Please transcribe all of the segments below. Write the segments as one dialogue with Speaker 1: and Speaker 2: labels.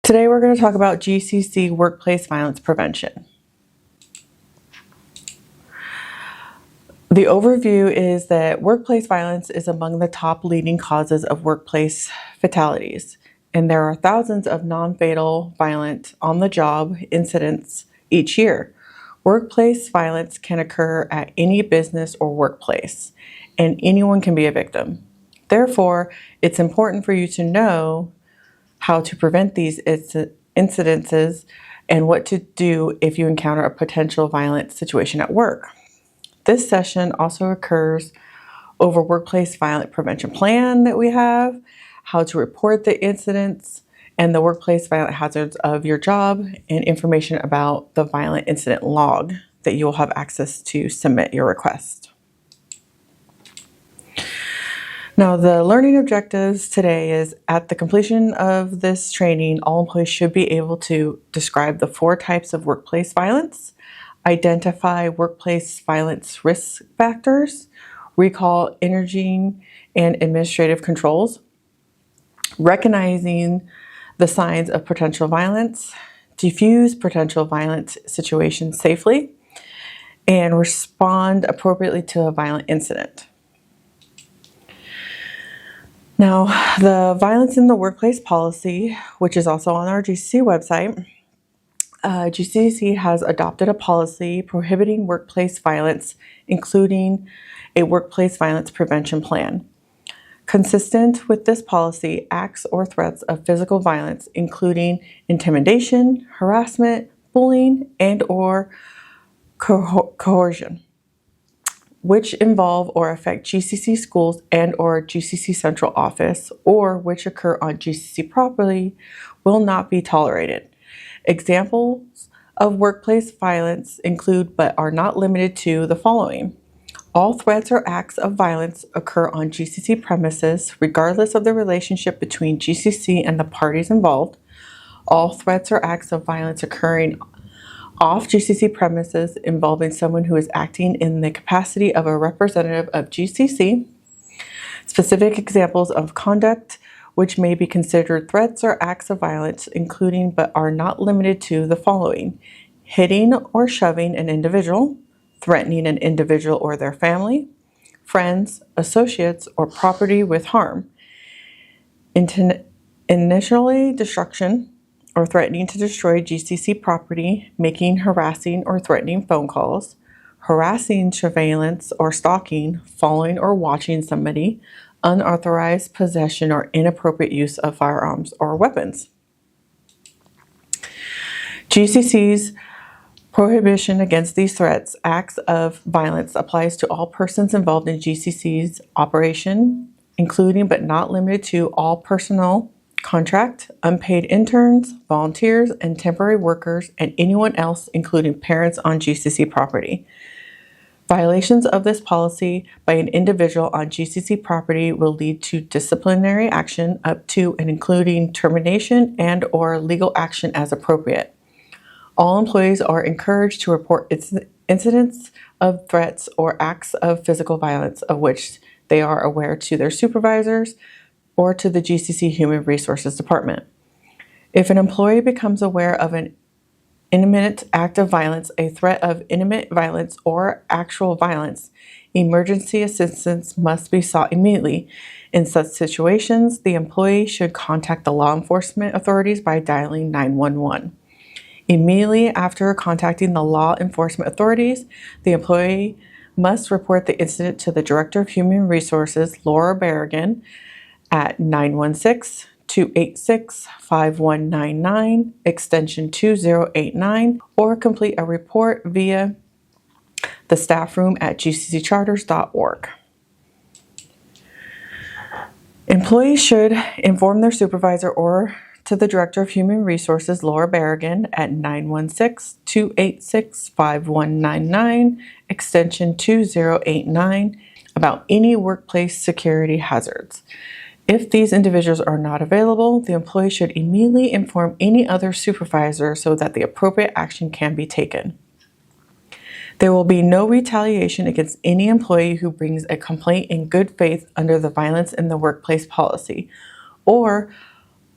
Speaker 1: Today we're going to talk about GCC workplace violence prevention. The overview is that workplace violence is among the top leading causes of workplace fatalities, and there are thousands of non-fatal violent on-the-job incidents each year. Workplace violence can occur at any business or workplace, and anyone can be a victim. Therefore, it's important for you to know how to prevent these incidences and what to do if you encounter a potential violent situation at work. This session also occurs over workplace violence prevention plan that we have, how to report the incidents, and the workplace violent hazards of your job, and information about the violent incident log that you will have access to submit your request. Now, the learning objectives today is at the completion of this training, all employees should be able to describe the 4 types of workplace violence, identify workplace violence risk factors, recall imaging and administrative controls, recognizing the signs of potential violence, diffuse potential violence situations safely, and respond appropriately to a violent incident. Now, the violence in the workplace policy, which is also on our GCC website, GCC has adopted a policy prohibiting workplace violence, including a workplace violence prevention plan. Consistent with this policy, acts or threats of physical violence, including intimidation, harassment, bullying, and/or coercion, which involve or affect GCC schools and/or GCC central office, or which occur on GCC property, will not be tolerated. Examples of workplace violence include, but are not limited to, the following. All threats or acts of violence occur on GCC premises, regardless of the relationship between GCC and the parties involved. All threats or acts of violence occurring off GCC premises involving someone who is acting in the capacity of a representative of GCC. Specific examples of conduct which may be considered threats or acts of violence, including but are not limited to the following: hitting or shoving an individual, threatening an individual or their family, friends, associates, or property with harm, initially destruction, or threatening to destroy GCC property, making harassing or threatening phone calls, harassing, surveillance, or stalking, following or watching somebody, unauthorized possession or inappropriate use of firearms or weapons. GCC's prohibition against these threats, acts of violence applies to all persons involved in GCC's operation, including but not limited to all personnel, contract, unpaid interns, volunteers, and temporary workers, and anyone else, including parents on GCC property. Violations of this policy by an individual on GCC property will lead to disciplinary action up to and including termination and/or legal action as appropriate. All employees are encouraged to report incidents of threats or acts of physical violence of which they are aware to their supervisors or to the GCC Human Resources Department. If an employee becomes aware of an imminent act of violence, a threat of imminent violence, or actual violence, emergency assistance must be sought immediately. In such situations, the employee should contact the law enforcement authorities by dialing 911. Immediately after contacting the law enforcement authorities, the employee must report the incident to the Director of Human Resources, Laura Berrigan, at 916-286-5199, extension 2089, or complete a report via the staff room at gccharters.org. Employees should inform their supervisor or to the Director of Human Resources, Laura Berrigan, at 916-286-5199, extension 2089, about any workplace security hazards. If these individuals are not available, the employee should immediately inform any other supervisor so that the appropriate action can be taken. There will be no retaliation against any employee who brings a complaint in good faith under the Violence in the Workplace policy, or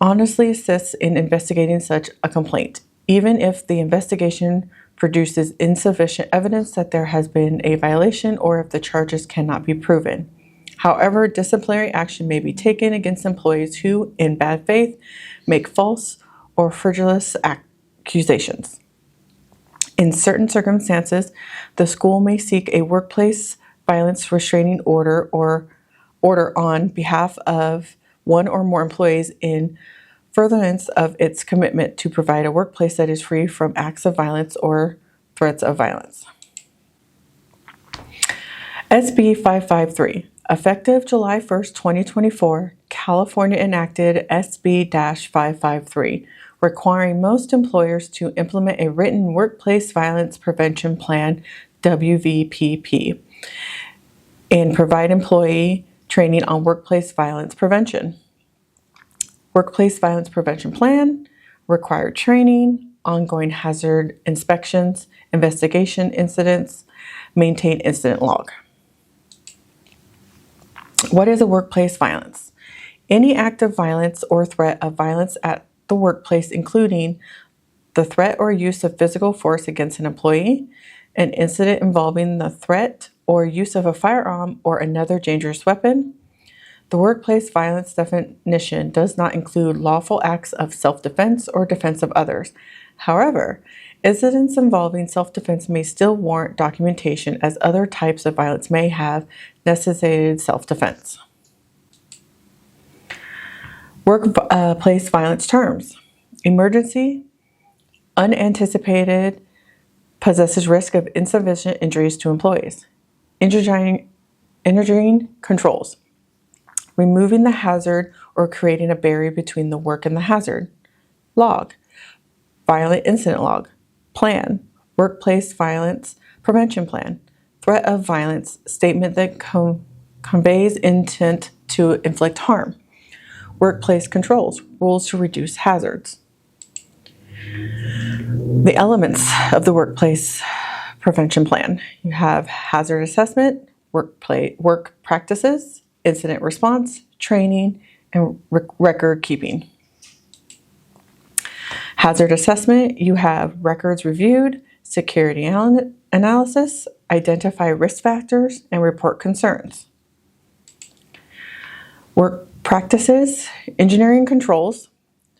Speaker 1: honestly assists in investigating such a complaint, even if the investigation produces insufficient evidence that there has been a violation or if the charges cannot be proven. However, disciplinary action may be taken against employees who, in bad faith, make false or frivolous accusations. In certain circumstances, the school may seek a workplace violence restraining order or order on behalf of one or more employees in furtherance of its commitment to provide a workplace that is free from acts of violence or threats of violence. SB 553. Effective July 1st, 2024, California enacted SB 553, requiring most employers to implement a written workplace violence prevention plan, WVPP, and provide employee training on workplace violence prevention. Workplace violence prevention plan, required training, ongoing hazard inspections, investigation incidents, maintain incident log. What is a workplace violence? Any act of violence or threat of violence at the workplace, including the threat or use of physical force against an employee, an incident involving the threat or use of a firearm or another dangerous weapon. The workplace violence definition does not include lawful acts of self-defense or defense of others. However, incidents involving self-defense may still warrant documentation, as other types of violence may have necessitated self-defense. Workplace violence terms. Emergency, unanticipated, possesses risk of insufficient injuries to employees. Intervening controls. Removing the hazard or creating a barrier between the work and the hazard. Log. Violent incident log. Plan. Workplace violence prevention plan. Threat of violence. Statement that conveys intent to inflict harm. Workplace controls. Rules to reduce hazards. The elements of the workplace prevention plan. You have hazard assessment, work practices, incident response, training, and record keeping. Hazard assessment, you have records reviewed, security analysis, identify risk factors, and report concerns. Work practices, engineering controls,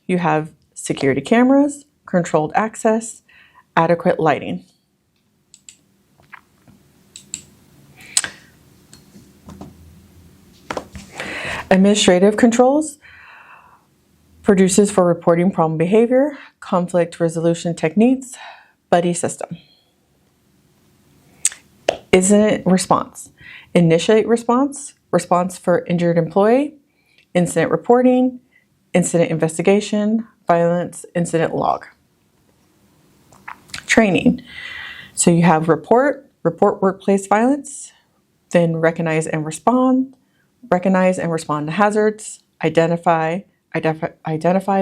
Speaker 1: you have security cameras, controlled access, adequate lighting. Administrative controls, produces for reporting problem behavior, conflict resolution techniques, buddy system. Incident response, initiate response, response for injured employee, incident reporting, incident investigation, violence incident log. Training, so you have report workplace violence, then recognize and respond to hazards, identify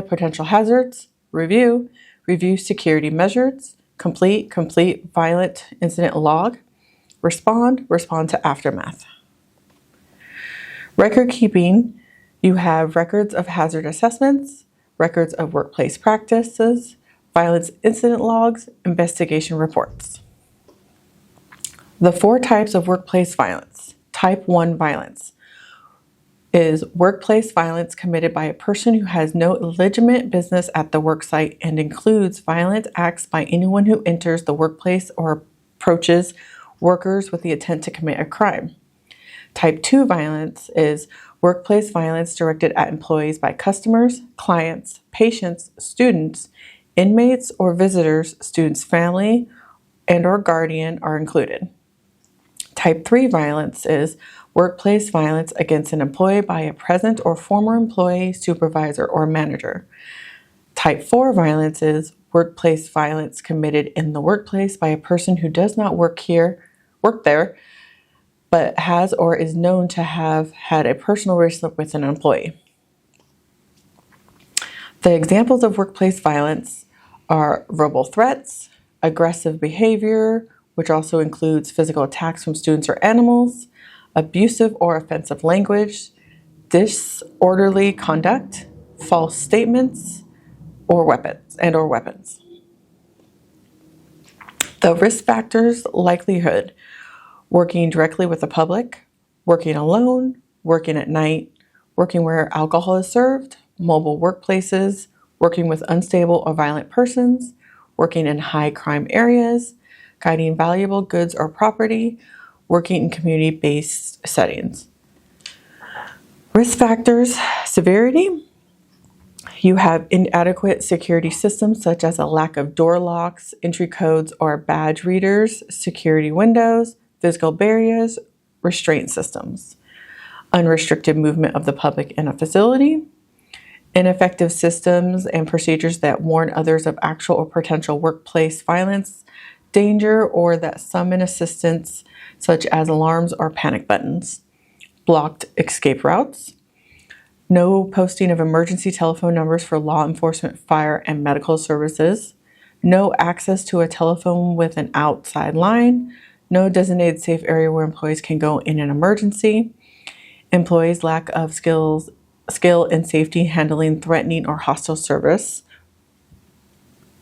Speaker 1: potential hazards, review security measures, complete violent incident log, respond to aftermath. Record keeping, you have records of hazard assessments, records of workplace practices, violence incident logs, investigation reports. The 4 types of workplace violence. Type 1 violence is workplace violence committed by a person who has no legitimate business at the worksite and includes violent acts by anyone who enters the workplace or approaches workers with the intent to commit a crime. Type 2 violence is workplace violence directed at employees by customers, clients, patients, students, inmates, or visitors. Students' family and or guardian are included. Type 3 violence is workplace violence against an employee by a present or former employee, supervisor, or manager. Type 4 violence is workplace violence committed in the workplace by a person who does not work there, but has or is known to have had a personal relationship with an employee. The examples of workplace violence are verbal threats, aggressive behavior, which also includes physical attacks from students or animals, abusive or offensive language, disorderly conduct, false statements, or weapons. The risk factors: likelihood, working directly with the public, working alone, working at night, working where alcohol is served, mobile workplaces, working with unstable or violent persons, working in high crime areas, guiding valuable goods or property, working in community-based settings. Risk factors: severity. You have inadequate security systems such as a lack of door locks, entry codes or badge readers, security windows, physical barriers, restraint systems. Unrestricted movement of the public in a facility. Ineffective systems and procedures that warn others of actual or potential workplace violence, danger, or that summon assistance, such as alarms or panic buttons. Blocked escape routes. No posting of emergency telephone numbers for law enforcement, fire, and medical services. No access to a telephone with an outside line. No designated safe area where employees can go in an emergency. Employees' lack of skill in safety handling threatening or hostile service.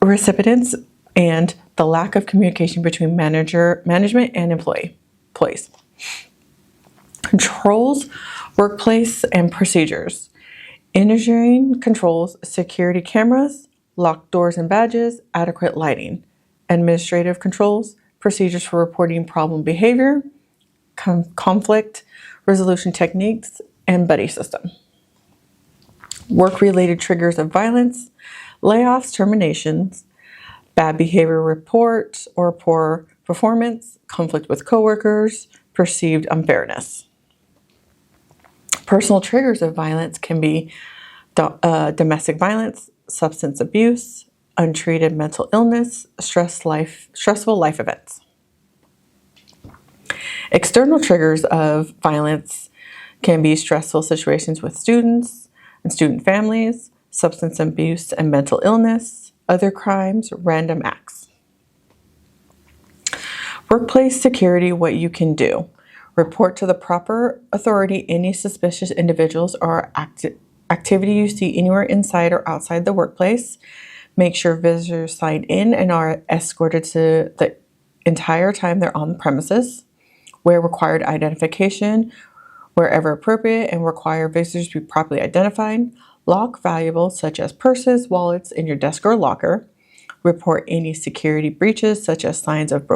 Speaker 1: Recipients and the lack of communication between management and employees. Controls, workplace, and procedures. Engineering controls, security cameras, locked doors and badges, adequate lighting. Administrative controls, procedures for reporting problem behavior, conflict resolution techniques, and buddy system. Work-related triggers of violence, layoffs, terminations, bad behavior report or poor performance, conflict with coworkers, perceived unfairness. Personal triggers of violence can be domestic violence, substance abuse, untreated mental illness, stressful life events. External triggers of violence can be stressful situations with students and student families, substance abuse and mental illness, other crimes, random acts. Workplace security: what you can do. Report to the proper authority any suspicious individuals or activity you see anywhere inside or outside the workplace. Make sure visitors sign in and are escorted to the entire time they're on the premises. Wear required identification wherever appropriate and require visitors to be properly identified. Lock valuables such as purses, wallets in your desk or locker. Report any security breaches such as signs of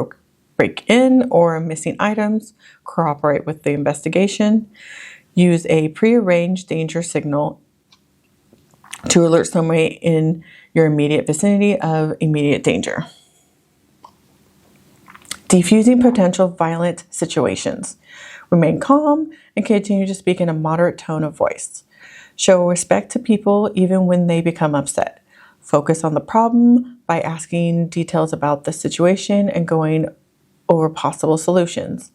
Speaker 1: break-in or missing items. Cooperate with the investigation. Use a prearranged danger signal to alert someone in your immediate vicinity of immediate danger. Defusing potential violent situations. Remain calm and continue to speak in a moderate tone of voice. Show respect to people even when they become upset. Focus on the problem by asking details about the situation and going over possible solutions.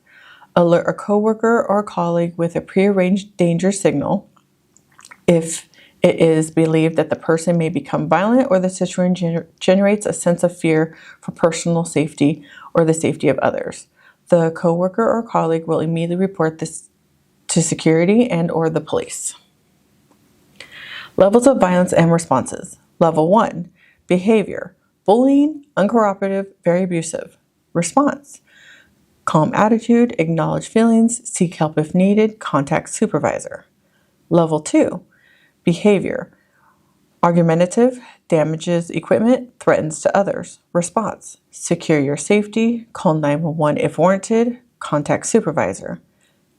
Speaker 1: Alert a coworker or colleague with a prearranged danger signal if it is believed that the person may become violent or the situation generates a sense of fear for personal safety or the safety of others. The coworker or colleague will immediately report this to security and or the police. Levels of violence and responses. Level 1, behavior: bullying, uncooperative, very abusive. Response: calm attitude, acknowledge feelings, seek help if needed, contact supervisor. Level 2, behavior: argumentative, damages equipment, threatens to others. Response: secure your safety, call 911 if warranted, contact supervisor.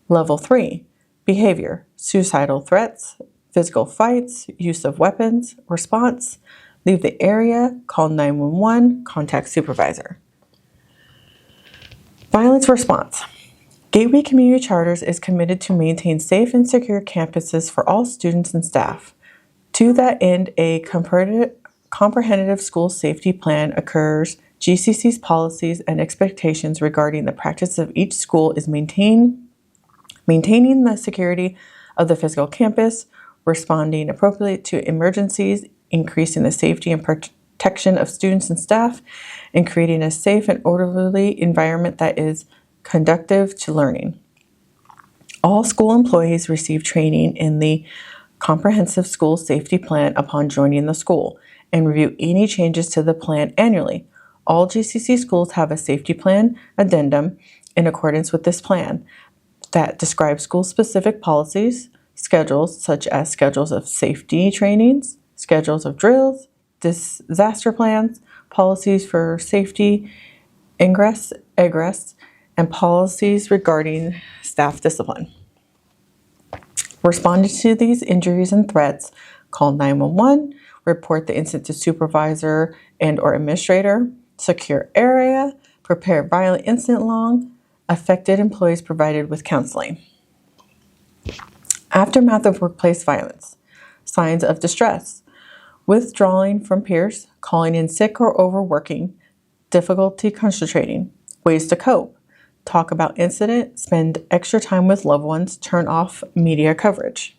Speaker 1: Level 3, behavior: suicidal threats, physical fights, use of weapons. Response: leave the area, call 911, contact supervisor. Violence response. Gateway Community Charters is committed to maintain safe and secure campuses for all students and staff. To that end, a comprehensive school safety plan occurs. GCC's policies and expectations regarding the practice of each school is maintaining the security of the physical campus, responding appropriately to emergencies, increasing the safety and protection of students and staff, and creating a safe and orderly environment that is conducive to learning. All school employees receive training in the comprehensive school safety plan upon joining the school and review any changes to the plan annually. All GCC schools have a safety plan addendum in accordance with this plan that describes school-specific policies, schedules such as schedules of safety trainings, schedules of drills, disaster plans, policies for safety, ingress, egress, and policies regarding staff discipline. Responding to these injuries and threats, call 911, report the incident to supervisor and or administrator, secure area, prepare violent incident log, affected employees provided with counseling. Aftermath of workplace violence, signs of distress, withdrawing from peers, calling in sick or overworking, difficulty concentrating, ways to cope, talk about incident, spend extra time with loved ones, turn off media coverage.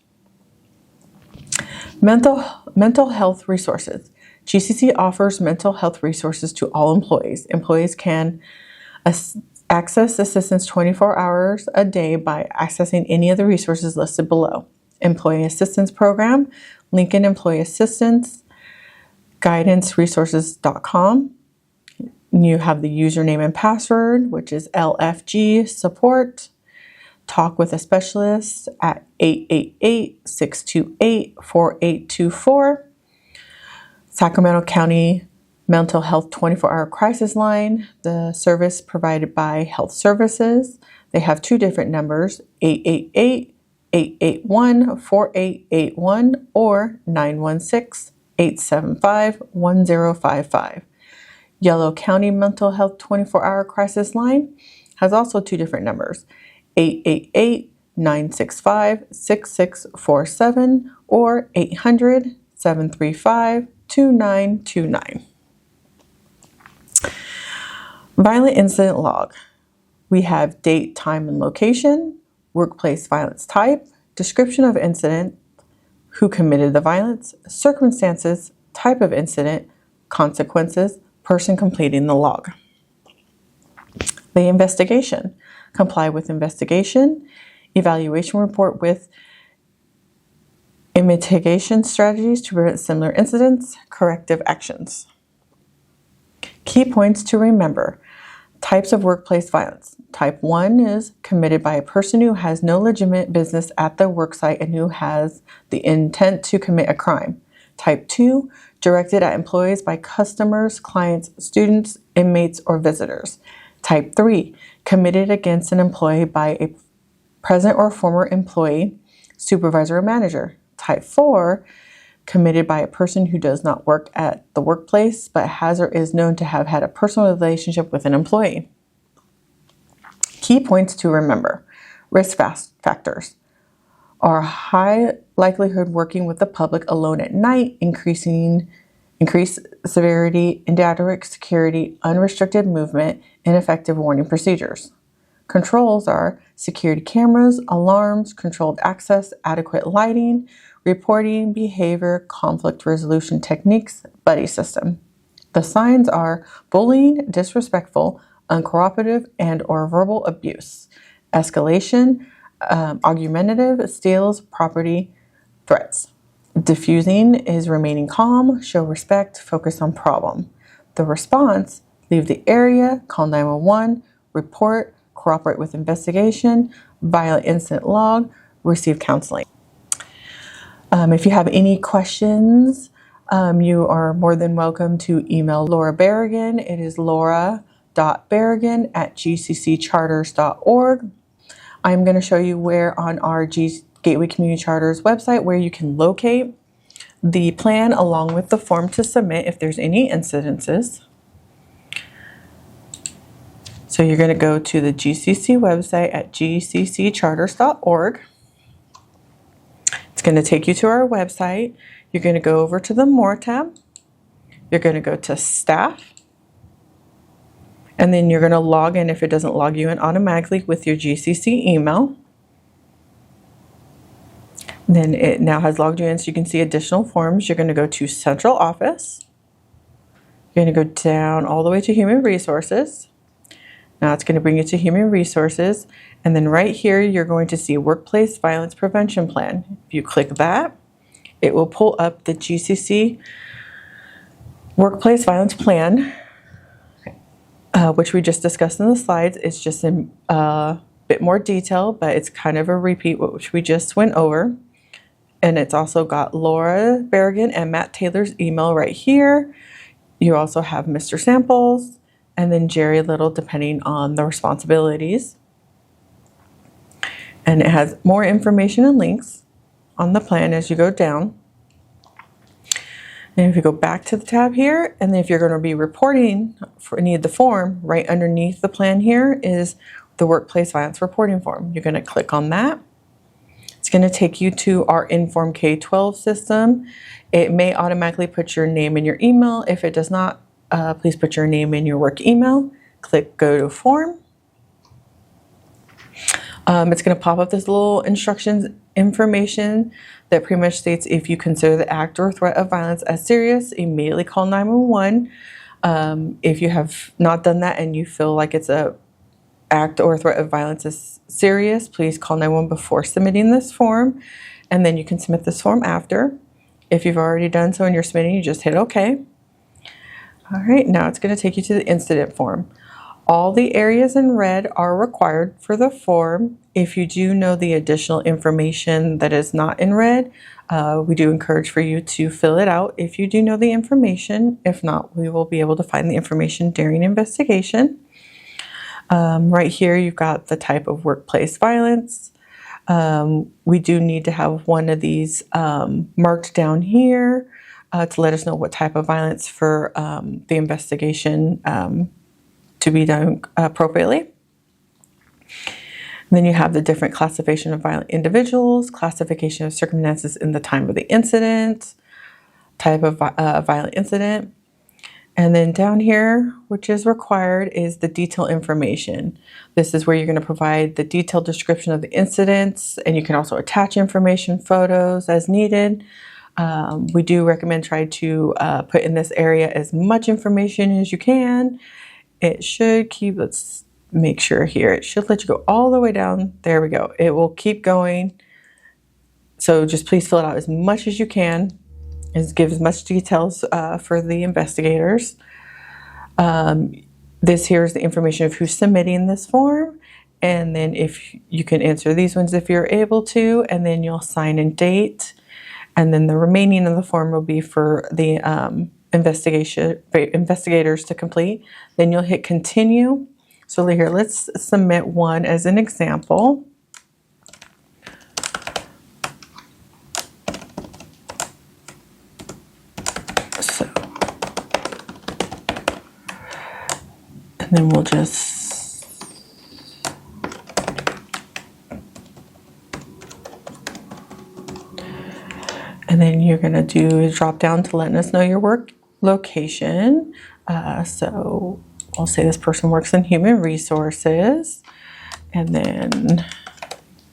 Speaker 1: Mental health resources. GCC offers mental health resources to all employees. Employees can access assistance 24 hours a day by accessing any of the resources listed below. Employee Assistance Program, Lincoln Employee Assistance, guidanceresources.com. You have the username and password, which is LFG support. Talk with a specialist at 888-628-4824. Sacramento County Mental Health 24-hour crisis line, the service provided by Health Services. They have two different numbers, 888-881-4881 or 916-875-1055. Yellow County Mental Health 24-hour crisis line has also two different numbers, 888-965-6647 or 800-735-2929. Violent incident log. We have date, time, and location, workplace violence type, description of incident, who committed the violence, circumstances, type of incident, consequences, person completing the log. The investigation. Comply with investigation, evaluation report with mitigation strategies to prevent similar incidents, corrective actions. Key points to remember. Types of workplace violence. Type 1 is committed by a person who has no legitimate business at the worksite and who has the intent to commit a crime. Type 2, directed at employees by customers, clients, students, inmates, or visitors. Type 3, committed against an employee by a present or former employee, supervisor, or manager. Type 4, committed by a person who does not work at the workplace but has or is known to have had a personal relationship with an employee. Key points to remember. Risk factors are high likelihood working with the public alone at night, increased severity, inadequate security, unrestricted movement, ineffective warning procedures. Controls are security cameras, alarms, controlled access, adequate lighting, reporting, behavior, conflict resolution techniques, buddy system. The signs are bullying, disrespectful, uncooperative, and or verbal abuse, escalation, argumentative, steals, property, threats. Diffusing is remaining calm, show respect, focus on problem. The response, leave the area, call 911, report, cooperate with investigation, violent incident log, receive counseling. If you have any questions, you are more than welcome to email Laura Berrigan. It is laura.berrigan@gccharters.org. I'm going to show you where on our Gateway Community Charters website where you can locate the plan along with the form to submit if there's any incidences. So you're going to go to the GCC website at gccharters.org. It's going to take you to our website. You're going to go over to the More tab. You're going to go to Staff. And then you're going to log in if it doesn't log you in automatically with your GCC email. Then it now has logged you in so you can see additional forms. You're going to go to Central Office. You're going to go down all the way to Human Resources. Now it's going to bring you to Human Resources. And then right here, you're going to see Workplace Violence Prevention Plan. If you click that, it will pull up the GCC Workplace Violence Plan, which we just discussed in the slides. It's just in a bit more detail, but it's kind of a repeat which we just went over. And it's also got Laura Berrigan and Matt Taylor's email right here. You also have Mr. Samples and then Jerry Little, depending on the responsibilities. And it has more information and links on the plan as you go down. And if you go back to the tab here, and then if you're going to be reporting for any of the form, right underneath the plan here is the Workplace Violence Reporting Form. You're going to click on that. It's going to take you to our Inform K-12 system. It may automatically put your name and your email. If it does not, please put your name and your work email. Click Go to Form. It's going to pop up this little instructions information that pretty much states if you consider the act or threat of violence as serious, immediately call 911. If you have not done that and you feel like it's a act or threat of violence is serious, please call 911 before submitting this form, and then you can submit this form after. If you've already done so and you're submitting, you just hit OK. All right, now it's going to take you to the incident form. All the areas in red are required for the form. If you do know the additional information that is not in red, we do encourage for you to fill it out if you do know the information. If not, we will be able to find the information during investigation. Right here, you've got the type of workplace violence. We do need to have one of these marked down here to let us know what type of violence for the investigation to be done appropriately. And then you have the different classification of violent individuals, classification of circumstances in the time of the incident, type of violent incident. And then down here, which is required, is the detailed information. This is where you're going to provide the detailed description of the incidents, and you can also attach information, photos as needed. We do recommend try to put in this area as much information as you can. It should keep, let's make sure here, it should let you go all the way down. There we go. It will keep going. So just please fill it out as much as you can. Give as much details for the investigators. This here is the information of who's submitting this form. And then if you can answer these ones if you're able to, and then you'll sign and date. And then the remaining of the form will be for the investigators to complete. Then you'll hit continue. So here, let's submit one as an example. So, and then we'll just and then you're going to do a drop down to letting us know your work location. So I'll say this person works in human resources, and then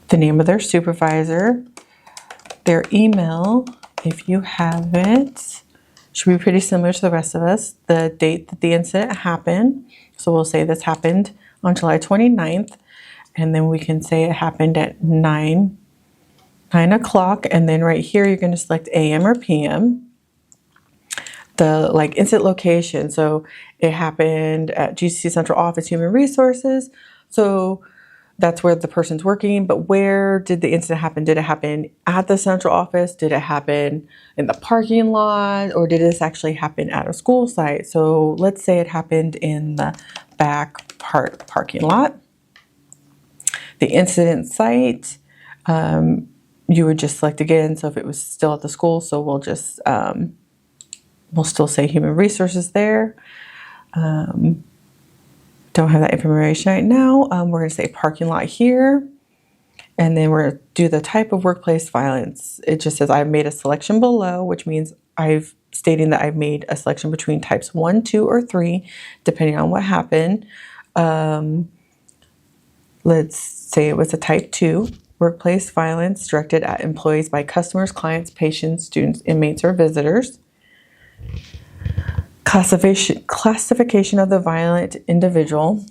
Speaker 1: the name of their supervisor, their email, if you have it, should be pretty similar to the rest of us, the date that the incident happened. So we'll say this happened on July 29th, and then we can say it happened at 9 o'clock, and then right here you're going to select AM or PM. The incident location, so it happened at GCC Central Office Human Resources, so that's where the person's working. But where did the incident happen? Did it happen at the central office? Did it happen in the parking lot? Or did this actually happen at a school site? So let's say it happened in the back parking lot. The incident site, you would just select again. So if it was still at the school, so we'll just we'll still say human resources there. Don't have that information right now. We're going to say parking lot here. And then we're going to do the type of workplace violence. It just says I've made a selection below, which means stating that I've made a selection between types 1, 2, or 3, depending on what happened. Let's say it was a type 2, workplace violence directed at employees by customers, clients, patients, students, inmates, or visitors. Classification of the violent individual.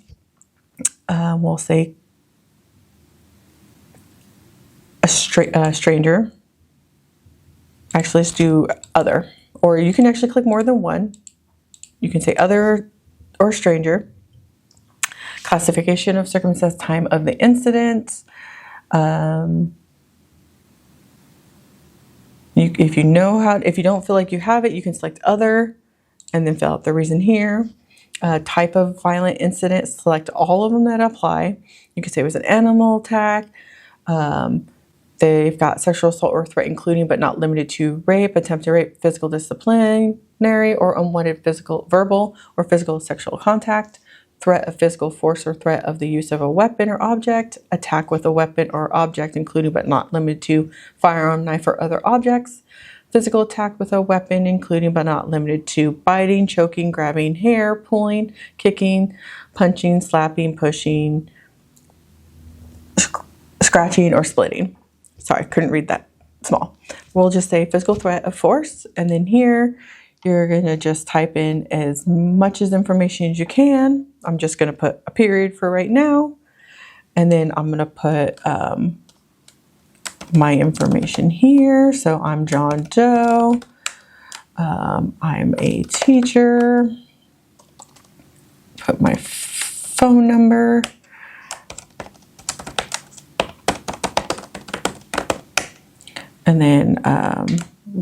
Speaker 1: We'll say a stranger. Actually, let's do other, or you can actually click more than one. You can say other or stranger. Classification of circumstance, time of the incident. If you don't feel like you have it, you can select other and then fill out the reason here. Type of violent incident, select all of them that apply. You could say it was an animal attack. They've got sexual assault or threat, including but not limited to rape, attempted rape, physical disciplinary or unwanted verbal or physical sexual contact, threat of physical force or threat of the use of a weapon or object, attack with a weapon or object, including but not limited to firearm, knife, or other objects, physical attack with a weapon, including but not limited to biting, choking, grabbing hair, pulling, kicking, punching, slapping, pushing, scratching, or splitting. Sorry, couldn't read that small. We'll just say physical threat of force, and then here you're going to just type in as much as information as you can. I'm just going to put a period for right now, and then I'm going to put my information here. So I'm John Doe. I'm a teacher. Put my phone number. And then I'm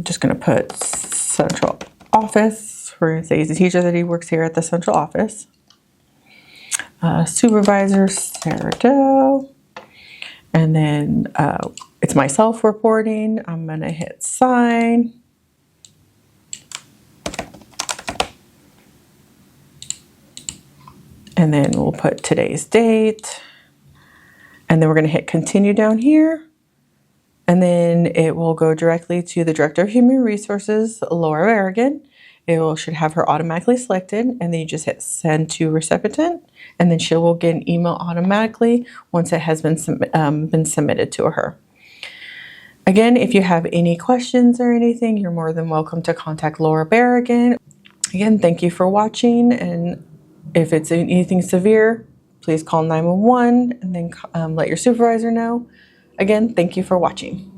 Speaker 1: just going to put central office. We're going to say he's a teacher, that he works here at the central office. Supervisor, Sarah Doe. And then it's myself reporting. I'm going to hit sign. And then we'll put today's date. And then we're going to hit continue down here. And then it will go directly to the Director of Human Resources, Laura Berrigan. Should have her automatically selected, and then you just hit send to recipient, and then she will get an email automatically once it has been submitted to her. Again, if you have any questions or anything, you're more than welcome to contact Laura Berrigan. Again, thank you for watching, and if it's anything severe, please call 911 and then let your supervisor know. Again, thank you for watching.